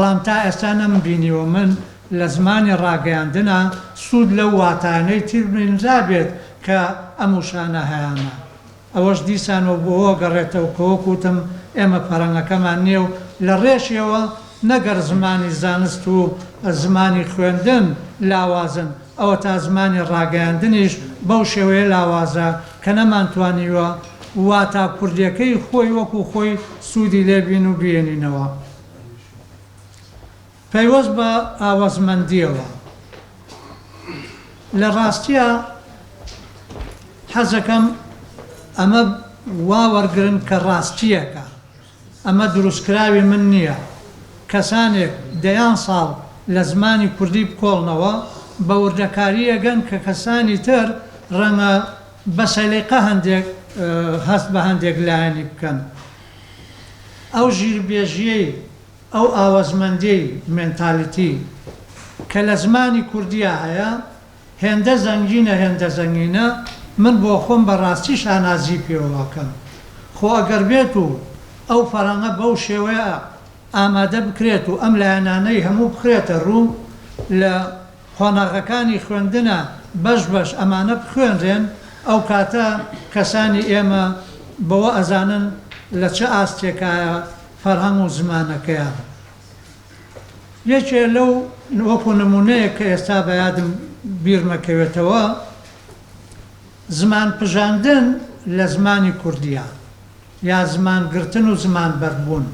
بەڵام تا ئێستا نەمبینیوە من لە زمانی ڕاگەیاندنە سوود لەو واتانەی تر بنجا بێت کە ئەم وشانە هەیەە. ئەوەش دیسانەوە بۆەوە گەڕێتەوە کۆوەکوتم ئێمە پەرەنگەکەمان نییە و لە ڕێژیەوە نەگەر زمانی زانست و زمانی خوێندن لاوازن، ئەوە تا زمانی ڕاگەیاندنیش بەو شێوەیە لاوازە کە نەمانتوانیوە واتا کوردیەکەی خۆی وەکو خۆی سوودی لێبین و بێنینەوە. پەیوەست بە ئاوازمەندیەوە لە ڕاستیە حەزەکەم ئەمە وا وەرگرن کە ڕاستیەکە، ئەمە دروستکراوی من نییە. کەسانێک دەیان ساڵ لە زمانی کوردی بکۆڵنەوە بە وردەکاری ئەگەن کە کەسانی تر ڕەنگە بە سەلیقە هەندێک هەست بە هەندێک لایەنی بکەن. ئەو ژیربێژیەی ئەو ئاوازمەندی مێنتالیتی کە لە زمانی کوردیە هەیە هێندە زەنگینە هێندە زەنگینە، من بۆ خۆم بەڕاستی شانازی پێوەکەم. خۆ ئەگەر بێت و ئەو فەرەنگە بەو شێوەیە ئامادە بکرێت و ئەم لایەنانەی هەموو بخرێتە ڕوو لە خۆناغەکانی خوێندنە بەش بەش ئەمانە بخوێنرێن، ئەو کاتە کەسانی ئێمە بەوە ئەزانن لە چه ئاستێکایە فەرهەنگ و زمانەکەیان. یەکێ لەو وەکو نمونەیە کە ئێستا بەیادم بیرمەکەوێتەوە زمان پژاندن لە زمانی کوردیە یا زمان گرتن و زمان بەربوون.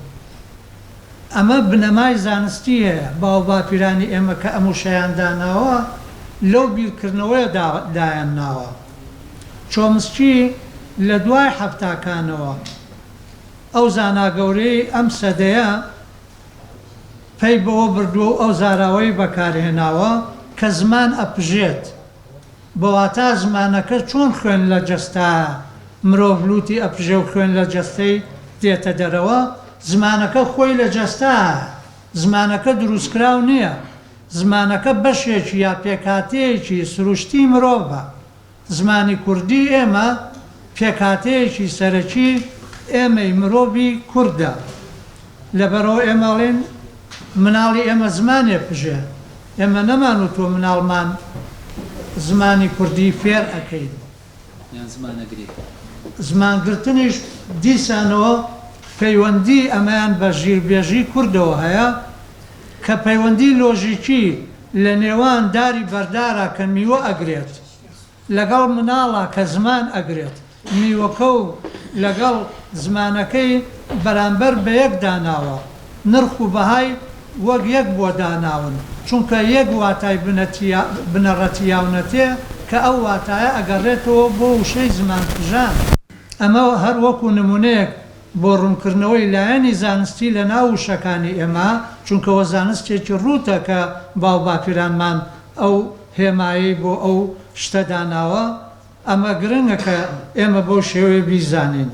ئەمە بنەمای زانستی هەیە باو باپیرانی ئێمە کە ئەم وشەیان داناوە لەو بیرکردنەوەی دایان ناوە. چۆمسکی لە دوای هەفتاکانەوە ئەو زاناگەورەی ئەم سەدەیە پێی بەوە بردووە و ئەو زاراوەی بەکارهێناوە کە زمان ئەپژێت، بەواتە زمانەکە چۆن خوێن لە جەستایە مرۆڤ لوتی ئەپژێ و خوێن لە جەستەی دێتە دەرەوە. زمانەکە خۆی لە جەستایە، زمانەکە دروستکراو نییە، زمانەکە بەشێکی یا پێکاتەیەکی سروشتی مرۆڤە. زمانی کوردی ئێمە پێکاتەیەکی سەرەکی ئێمەی مرۆڤی کووردە، لەبەرەوە ئێمەڵێن مناڵی ئێمە زمانێ پژێ، ئێمە نەمان و تۆ مناڵمان زمانی کوردی فێر ئەەکەین. زمانگرتنیش دیسانەوە پەیوەندی ئەمەیان بە ژیربێژی کوردەوە هەیە کە پەیوەندی لۆژیکی لە نێوان داری بەردارە کە میوە ئەگرێت لەگەڵ مناڵە کە زمان ئەگرێت، میوەکە و لەگەڵ زمانەکەی بەرامبەر بە یەک داناوە، نرخ و بەهای وەک یەک بۆ داناون، چونکە یەک واتای بنەڕەتیاونەتێ کە ئەو واتایە ئەگەڕێتەوە بۆ وشەی زمان پژان. ئەمە هەر وەکو نمونەیەک بۆ ڕوونکردنەوەی لایەنی زانستی لە ناو وشەکانی ئێمە، چونکەوە زانستێکی ڕوتە کە باو باپیرانمان ئەو هێمایی بۆ ئەو شتە داناوە. ئەمە گرنگە کە ئێمە بەو شێوەیە بیزانین.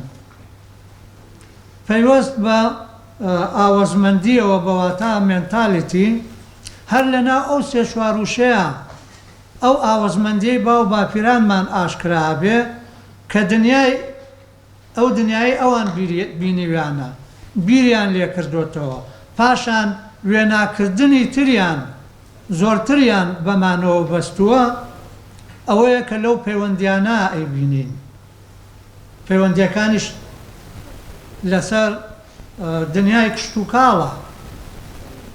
پەیوەست بە ئاوازمەندیەوە بەواتە مێنتالیتی هەر لەناو ئەو سێ چواروشەیە ئەو ئاوازمەندیەی باو باپیرانمان ئاشکرا بێ کە ئەو دنیای ئەوان بینیویانە بیریان لێ کردوتەوە، پاشان وێناکردنی تریان زۆرتریان بەمانەوە بەستووە. ئەوەیە کە لەو پەیوەندیانە ئەیبینین. پەیوەندیەکانیش لەسەر دنیای کشت و کاڵە،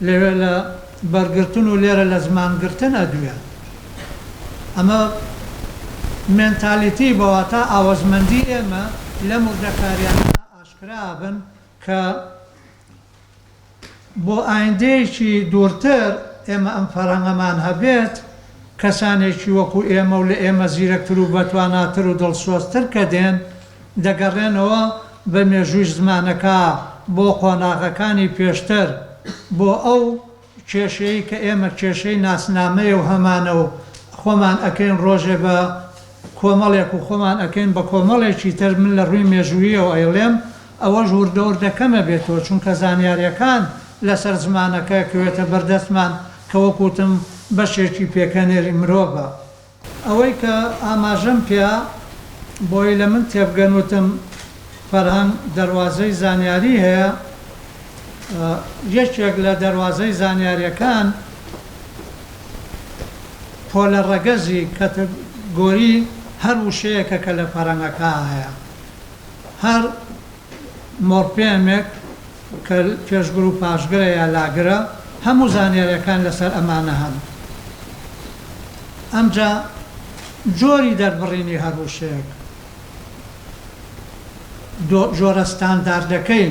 لەوێ لە بەرگرتن و لێرە لە زمانگرتن ئەدوێ. ئەمە مێنتالیتی بەواتە ئاوازمەندی ئێمە لە وردەکاریانە ئاشکرا بن کە بۆ ئایندەیەکی دوورتر ئێمە ئەم فەرهەنگەمان هەبێت، کەسانێکی وەکو ئێمە و لە ئێمە زیرەکتر و بەتواناتر و دڵسۆزتر کە دێن دەگەڕێنەوە بە مێژووی زمانەکە بۆ قۆناغەکانی پێشتر، بۆ ئەو کێشەی کە ئێمە کێشەی ناسنامەیە و هەمانە و خۆمان ئەکەین ڕۆژێ بە کۆمەڵێک و خۆمان ئەکەین بە کۆمەڵێکی تر. من لە ڕووی مێژوویەوە ئەیڵێم ئەوەش وردەوردەکەمە بێتەوە، چونکە زانیاریەکان لەسەر زمانەکە کەوێتە بەردەستمان کە وەکوتم بەشێکی پێکەنێری مرۆڤە. ئەوەی کە ئاماژەم پێ بۆی لە من تێبگەنوتم فەرهەنگ دەواازەی زانیاری هەیە، یەکێک لە دەواازەی زانیاریەکان پۆلە ڕەگەزی کەتەگۆری هەر وشەیەکە کە لە فەرەنگەکە هەیە، هەر مۆرپێمێک کە پێشگر و پاشگرە یا لاگرە، هەموو زانیاریەکان لەسەر ئەمانە هەن. ئەمجا جۆری دەربڕینی هەر وشەیەک جۆرە ستانداردەکەی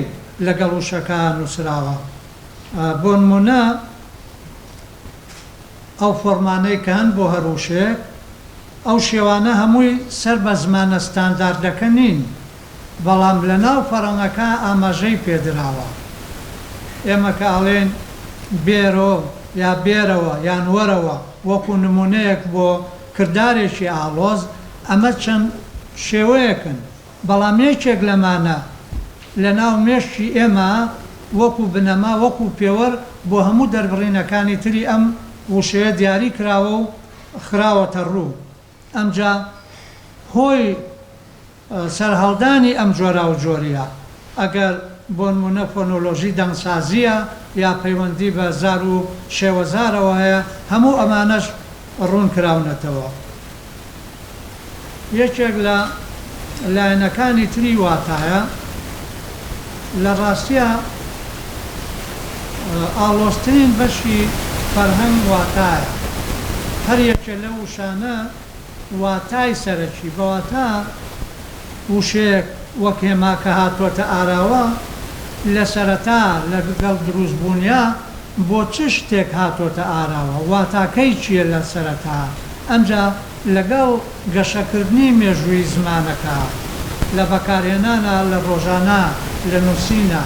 لەگەڵ وشەکە نووسراوە. بۆ نمونە ئەو فۆرمانەی کە هەن بۆ هەر وشەیەک، ئەو شێوانە هەمووی سەر بە زمانە ستانداردەکە نین، بەڵام لە ناو فەرەنگەکە ئاماژەی پێدراوە. ئێمە کە ئەڵێن بێرۆ یا بێرەوە یان وەرەوە وەکو نمونەیەک بۆ کردارێکی ئاڵۆز، ئەمە چەند شێوەیەکن، بەڵام یەکێک لەمانە لە ناو مێشتی ئێمە وەکو بنەما وەکو پێوەەر بۆ هەموو دەربڕینەکانی تری ئەم وشەیە دیاری کراوە و خراوەتە ڕوو. ئەمجا هۆی سەرهەڵدانی ئەم جۆرا و جۆریە ئەگەر بۆ نمونە فۆنۆلۆژی دەنگسازیە یا پەیوەندی بە زار و شێوەزارەوە هەیە، هەموو ئەمانەش ڕوون کراونەتەوە. یەکێک لە لایەنەکانی تری واتایە لە ڕاستیە ئاڵۆزترین بەشی فەرهەنگ واتایە. هەر یەکێ لە وشانە واتای سەرەکی بەواتە وشەیەک وەک هێما کە هاتووەتە ئاراوە لە سەرەتا لەگەڵ دروستبوونیا بۆ چ شتێک هاتووەتە ئاراوە، واتاکەی چییە لە سەرەتا. ئەمجا لەگەڵ گەشەکردنی مێژووی زمانەکە لە بەکارهێنانە لە ڕۆژانە لە نووسینە